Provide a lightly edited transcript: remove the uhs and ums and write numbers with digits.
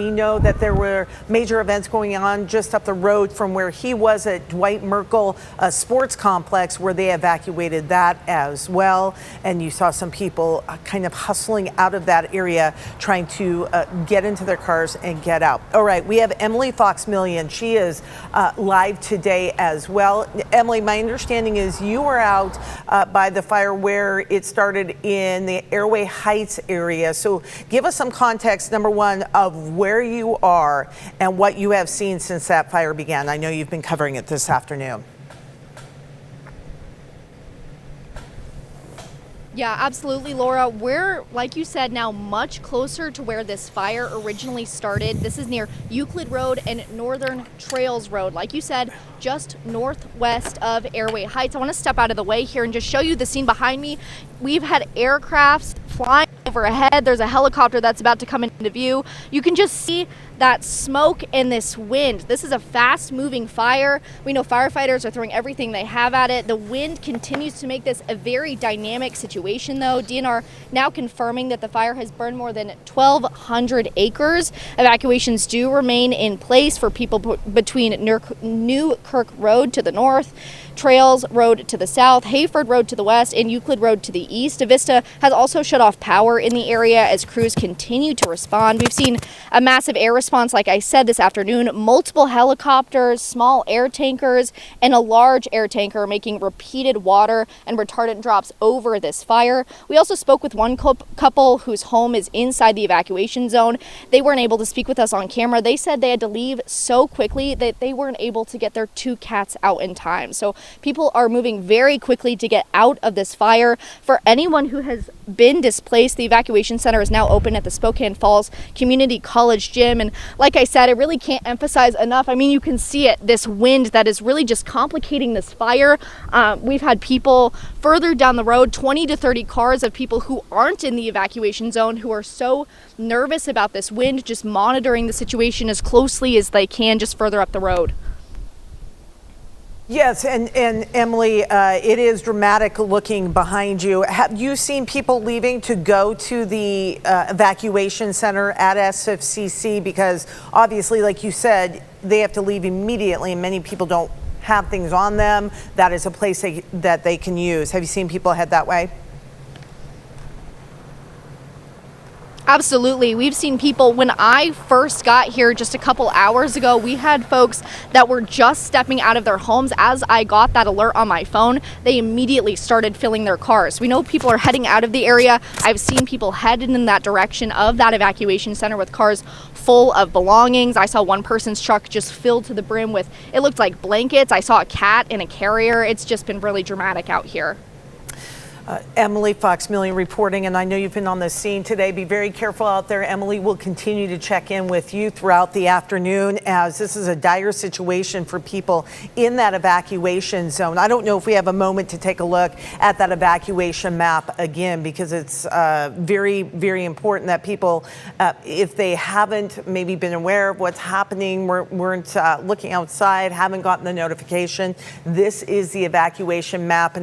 We know that there were major events going on just up the road from where he was at Dwight Merkel Sports Complex, where they evacuated that as well. And you saw some people kind of hustling out of that area, trying to get into their cars and get out. All right, we have Emily Foxmillian. She is live today as well. Emily, my understanding is you were out by the fire where it started in the Airway Heights area. So give us some context, number one, of where you are and what you have seen since that fire began. I know you've been covering it this afternoon. Yeah, absolutely, Laura. We're, like you said, now much closer to where this fire originally started. This is near Euclid Road and Northern Trails Road. Like you said, just northwest of Airway Heights. I want to step out of the way here and just show you the scene behind me. We've had aircrafts flying overhead. There's a helicopter that's about to come into view. You can just see that smoke and this wind. This is a fast moving fire. We know firefighters are throwing everything they have at it. The wind continues to make this a very dynamic situation though. DNR now confirming that the fire has burned more than 1,200 acres. Evacuations do remain in place for people between Newkirk Road to the north, Trails Road to the south, Hayford Road to the west, and Euclid Road to the east. Avista has also shut off power in the area as crews continue to respond. We've seen a massive air response, like I said, this afternoon. Multiple helicopters, small air tankers, and a large air tanker making repeated water and retardant drops over this fire. We also spoke with one couple whose home is inside the evacuation zone. They weren't able to speak with us on camera. They said they had to leave so quickly that they weren't able to get their 2 cats out in time. So people are moving very quickly to get out of this fire. For anyone who has been displaced, the evacuation center is now open at the Spokane Falls Community College gym. And like I said, I really can't emphasize enough. I mean, you can see it, this wind that is really just complicating this fire. We've had people further down the road, 20 to 30 cars of people who aren't in the evacuation zone, who are so nervous about this wind, just monitoring the situation as closely as they can just further up the road. Yes, and Emily, it is dramatic looking behind you. Have you seen people leaving to go to the evacuation center at SFCC? Because obviously, like you said, they have to leave immediately, and many people don't have things on them. That is a place that they can use. Have you seen people head that way? Absolutely. We've seen people. When I first got here just a couple hours ago, we had folks that were just stepping out of their homes. As I got that alert on my phone, they immediately started filling their cars. We know people are heading out of the area. I've seen people headed in that direction of that evacuation center with cars full of belongings. I saw one person's truck just filled to the brim with, it looked like blankets. I saw a cat in a carrier. It's just been really dramatic out here. Emily Foxmillian reporting, and I know you've been on the scene today. Be very careful out there. Emily will continue to check in with you throughout the afternoon, as this is a dire situation for people in that evacuation zone. I don't know if we have a moment to take a look at that evacuation map again, because it's very, very important that people, if they haven't maybe been aware of what's happening, weren't looking outside, haven't gotten the notification, this is the evacuation map.